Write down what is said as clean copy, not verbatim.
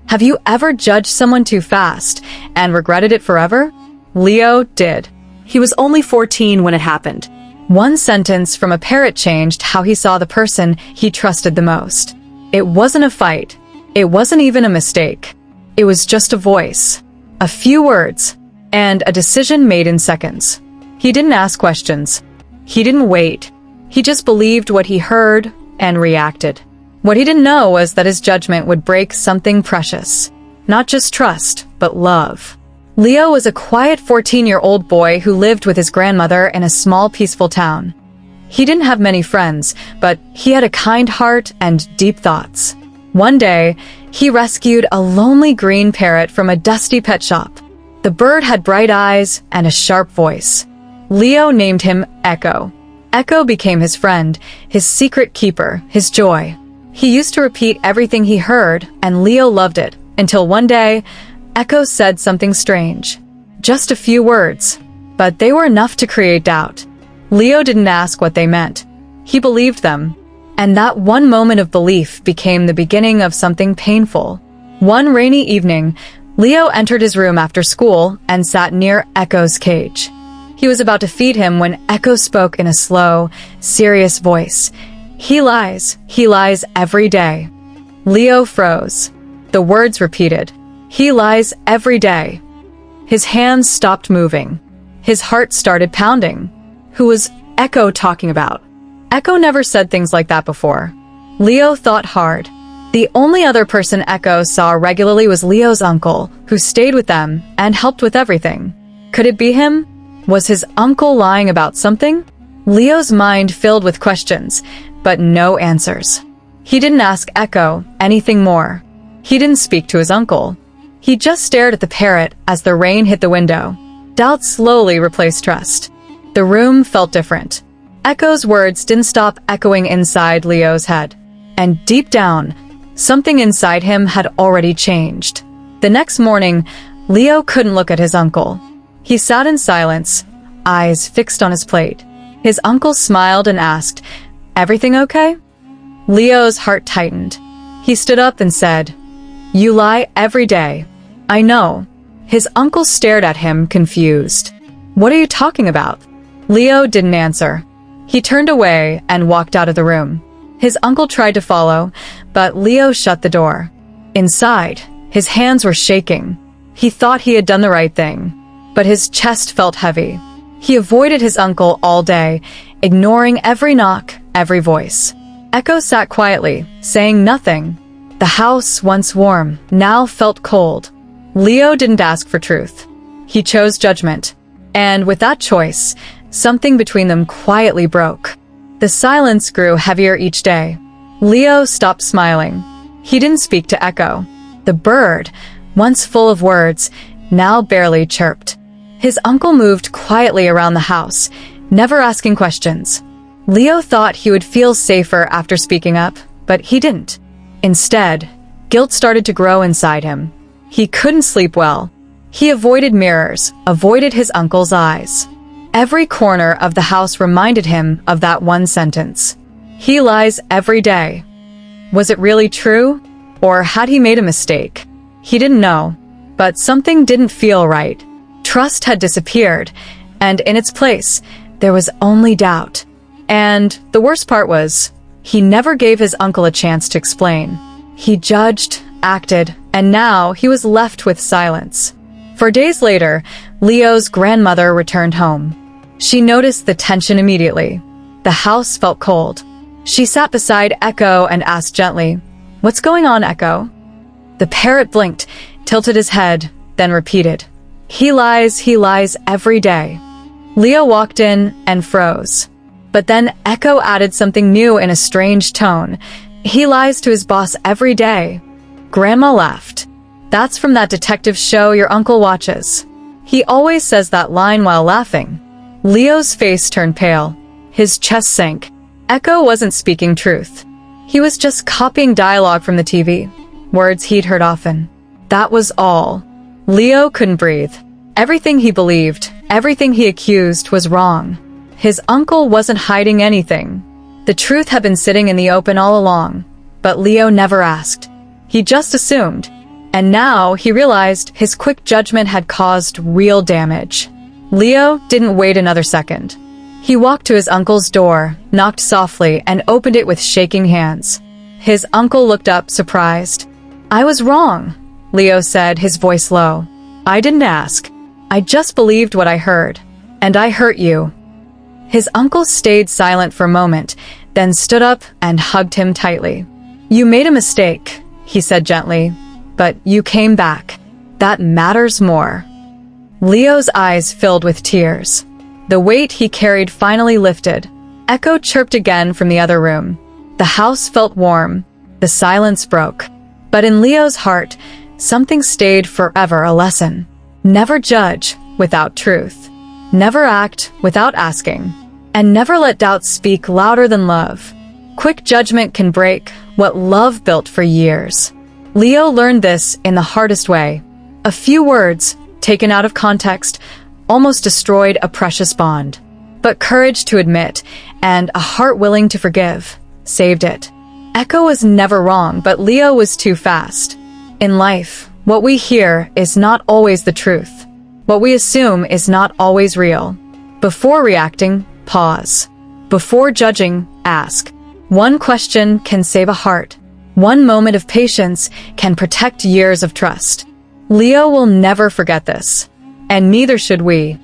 Have you ever judged someone too fast and regretted it forever? Leo did. He was only 14 when it happened. One sentence from a parrot changed how he saw the person he trusted the most. It wasn't a fight. It wasn't even a mistake. It was just a voice, a few words, and a decision made in seconds. He didn't ask questions. He didn't wait. He just believed what he heard and reacted. What he didn't know was that his judgment would break something precious. Not just trust, but love. Leo was a quiet 14-year-old boy who lived with his grandmother in a small, peaceful town. He didn't have many friends, but he had a kind heart and deep thoughts. One day, he rescued a lonely green parrot from a dusty pet shop. The bird had bright eyes and a sharp voice. Leo named him Echo. Echo became his friend, his secret keeper, his joy. He used to repeat everything he heard, and Leo loved it, until one day, Echo said something strange. Just a few words, but they were enough to create doubt. Leo didn't ask what they meant. He believed them, and that one moment of belief became the beginning of something painful. One rainy evening, Leo entered his room after school and sat near Echo's cage. He was about to feed him when Echo spoke in a slow, serious voice. He lies every day. Leo froze. The words repeated. He lies every day. His hands stopped moving. His heart started pounding. Who was Echo talking about? Echo never said things like that before. Leo thought hard. The only other person Echo saw regularly was Leo's uncle, who stayed with them and helped with everything. Could it be him? Was his uncle lying about something? Leo's mind filled with questions, but no answers. He didn't ask Echo anything more. He didn't speak to his uncle. He just stared at the parrot as the rain hit the window. Doubt slowly replaced trust. The room felt different. Echo's words didn't stop echoing inside Leo's head. And deep down, something inside him had already changed. The next morning, Leo couldn't look at his uncle. He sat in silence, eyes fixed on his plate. His uncle smiled and asked, "Everything okay?" Leo's heart tightened. He stood up and said, "You lie every day." "I know." His uncle stared at him, confused. "What are you talking about?" Leo didn't answer. He turned away and walked out of the room. His uncle tried to follow, but Leo shut the door. Inside, his hands were shaking. He thought he had done the right thing, but his chest felt heavy. He avoided his uncle all day, ignoring every knock, every voice. Echo sat quietly, saying nothing. The house, once warm, now felt cold. Leo didn't ask for truth. He chose judgment. And with that choice, something between them quietly broke. The silence grew heavier each day. Leo stopped smiling. He didn't speak to Echo. The bird, once full of words, now barely chirped. His uncle moved quietly around the house, never asking questions. Leo thought he would feel safer after speaking up, but he didn't. Instead, guilt started to grow inside him. He couldn't sleep well. He avoided mirrors, avoided his uncle's eyes. Every corner of the house reminded him of that one sentence. He lies every day. Was it really true? Or had he made a mistake? He didn't know, but something didn't feel right. Trust had disappeared, and in its place, there was only doubt. And the worst part was, he never gave his uncle a chance to explain. He judged, acted, and now he was left with silence. For days later, Leo's grandmother returned home. She noticed the tension immediately. The house felt cold. She sat beside Echo and asked gently, "What's going on, Echo?" The parrot blinked, tilted his head, then repeated, he lies every day." Leo walked in and froze. But then Echo added something new in a strange tone. "He lies to his boss every day." Grandma laughed. "That's from that detective show your uncle watches. He always says that line while laughing." Leo's face turned pale. His chest sank. Echo wasn't speaking truth. He was just copying dialogue from the TV, words he'd heard often. That was all. Leo couldn't breathe. Everything he believed, everything he accused was wrong. His uncle wasn't hiding anything. The truth had been sitting in the open all along, but Leo never asked. He just assumed. And now he realized his quick judgment had caused real damage. Leo didn't wait another second. He walked to his uncle's door, knocked softly, and opened it with shaking hands. His uncle looked up, surprised. "I was wrong," Leo said, his voice low. "I didn't ask. I just believed what I heard. And I hurt you." His uncle stayed silent for a moment, then stood up and hugged him tightly. "You made a mistake," he said gently, "but you came back. That matters more." Leo's eyes filled with tears. The weight he carried finally lifted. Echo chirped again from the other room. The house felt warm. The silence broke. But in Leo's heart, something stayed forever, a lesson. Never judge without truth. Never act without asking. And never let doubt speak louder than love. Quick judgment can break what love built for years. Leo learned this in the hardest way. A few words, taken out of context, almost destroyed a precious bond. But courage to admit, and a heart willing to forgive, saved it. Echo was never wrong, but Leo was too fast. In life, what we hear is not always the truth. What we assume is not always real. Before reacting, pause. Before judging, ask. One question can save a heart. One moment of patience can protect years of trust. Leo will never forget this. And neither should we.